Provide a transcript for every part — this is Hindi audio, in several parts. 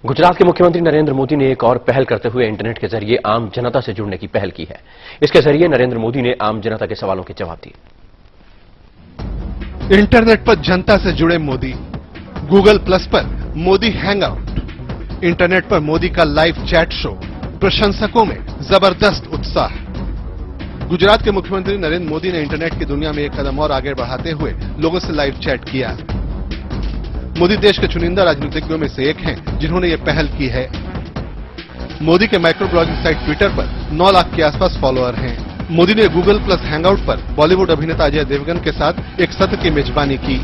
गुजरात के मुख्यमंत्री नरेंद्र मोदी ने एक और पहल करते हुए इंटरनेट के जरिए आम जनता से जुड़ने की पहल की है। इसके जरिए नरेंद्र मोदी ने आम जनता के सवालों के जवाब दिए। इंटरनेट पर जनता से जुड़े मोदी। गूगल प्लस पर मोदी हैंगआउट। इंटरनेट पर मोदी का लाइव चैट शो। प्रशंसकों में जबरदस्त उत्साह। गुजरात के मुख्यमंत्री नरेंद्र मोदी ने इंटरनेट की दुनिया में एक कदम और आगे बढ़ाते हुए लोगों से लाइव चैट किया। मोदी देश के चुनिंदा राजनीतिज्ञों में से एक हैं जिन्होंने ये पहल की है। मोदी के माइक्रो ब्लॉगिंग साइट ट्विटर पर 9 लाख के आसपास फॉलोअर हैं। मोदी ने गूगल प्लस हैंगआउट पर बॉलीवुड अभिनेता अजय देवगन के साथ एक सत्र की मेजबानी की।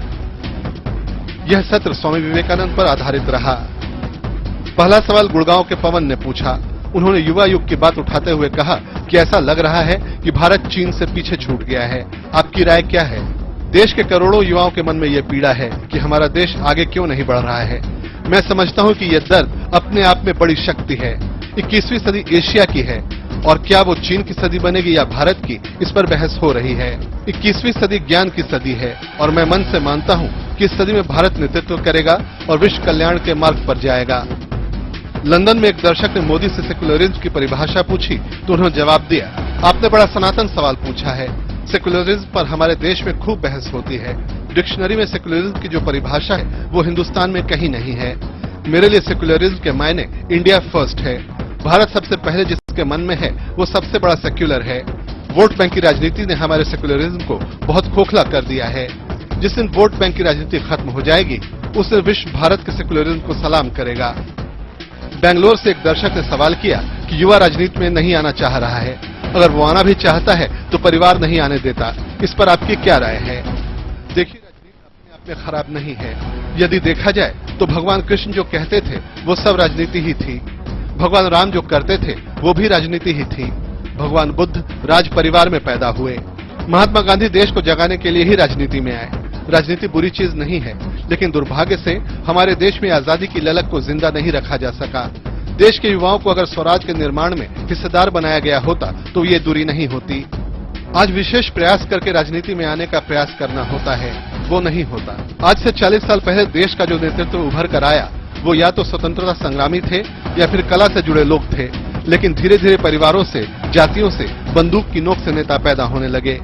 यह सत्र स्वामी विवेकानंद पर आधारित रहा। पहला सवाल गुड़गांव के पवन ने पूछा। उन्होंने युवा युग की बात उठाते हुए कहा कि ऐसा लग रहा है कि भारत चीन से पीछे छूट गया है। आपकी राय क्या है? देश के करोड़ों युवाओं के मन में यह पीड़ा है कि हमारा देश आगे क्यों नहीं बढ़ रहा है। मैं समझता हूं कि यह दर्द अपने आप में बड़ी शक्ति है। 21वीं सदी एशिया की है और क्या वो चीन की सदी बनेगी या भारत की, इस पर बहस हो रही है। 21वीं सदी ज्ञान की सदी है और मैं मन से मानता हूं कि इस सदी में भारत नेतृत्व करेगा और विश्व कल्याण के मार्ग पर जाएगा। लंदन में एक दर्शक ने मोदी से सेक्युलरिज्म की परिभाषा पूछी तो उन्होंने जवाब दिया, आपने बड़ा सनातन सवाल पूछा है। सेक्युलरिज्म पर हमारे देश में खूब बहस होती है। डिक्शनरी में सेक्युलरिज्म की जो परिभाषा है वो हिंदुस्तान में कहीं नहीं है। मेरे लिए सेक्युलरिज्म के मायने इंडिया फर्स्ट है। भारत सबसे पहले जिसके मन में है वो सबसे बड़ा सेक्युलर है। वोट बैंक की राजनीति ने हमारे सेक्युलरिज्म को बहुत खोखला कर दिया है। जिस दिन वोट बैंक की राजनीति खत्म हो जाएगी उस दिन विश्व भारत के सेक्युलरिज्म को सलाम करेगा। बेंगलोर से एक दर्शक ने सवाल किया कि युवा राजनीति में नहीं आना चाह रहा है। अगर वो आना भी चाहता है तो परिवार नहीं आने देता। इस पर आपकी क्या राय है? देखिए, राजनीति अपने आप में खराब नहीं है। यदि देखा जाए तो भगवान कृष्ण जो कहते थे वो सब राजनीति ही थी। भगवान राम जो करते थे वो भी राजनीति ही थी। भगवान बुद्ध राज परिवार में पैदा हुए। महात्मा गांधी देश को जगाने के लिए ही राजनीति में आए। राजनीति बुरी चीज नहीं है, लेकिन दुर्भाग्य से हमारे देश में आजादी की ललक को जिंदा नहीं रखा जा सका। देश के युवाओं को अगर स्वराज के निर्माण में हिस्सेदार बनाया गया होता तो ये दूरी नहीं होती। आज विशेष प्रयास करके राजनीति में आने का प्रयास करना होता है, वो नहीं होता। आज से 40 साल पहले देश का जो नेतृत्व उभर कर आया वो या तो स्वतंत्रता संग्रामी थे या फिर कला से जुड़े लोग थे। लेकिन धीरे धीरे परिवारों से, जातियों से, बंदूक की नोक से नेता पैदा होने लगे।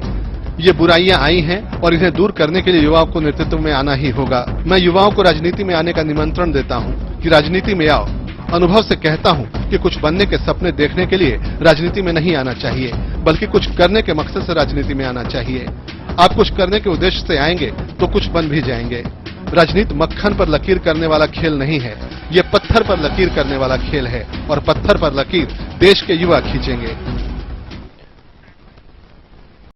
ये बुराइयां आई हैं और इन्हें दूर करने के लिए युवाओं को नेतृत्व में आना ही होगा। मैं युवाओं को राजनीति में आने का निमंत्रण देता हूं कि राजनीति में आओ। अनुभव से कहता हूं कि कुछ बनने के सपने देखने के लिए राजनीति में नहीं आना चाहिए, बल्कि कुछ करने के मकसद से राजनीति में आना चाहिए। आप कुछ करने के उद्देश्य से आएंगे तो कुछ बन भी जाएंगे। राजनीति मक्खन पर लकीर करने वाला खेल नहीं है, ये पत्थर पर लकीर करने वाला खेल है और पत्थर पर लकीर देश के युवा खींचेंगे।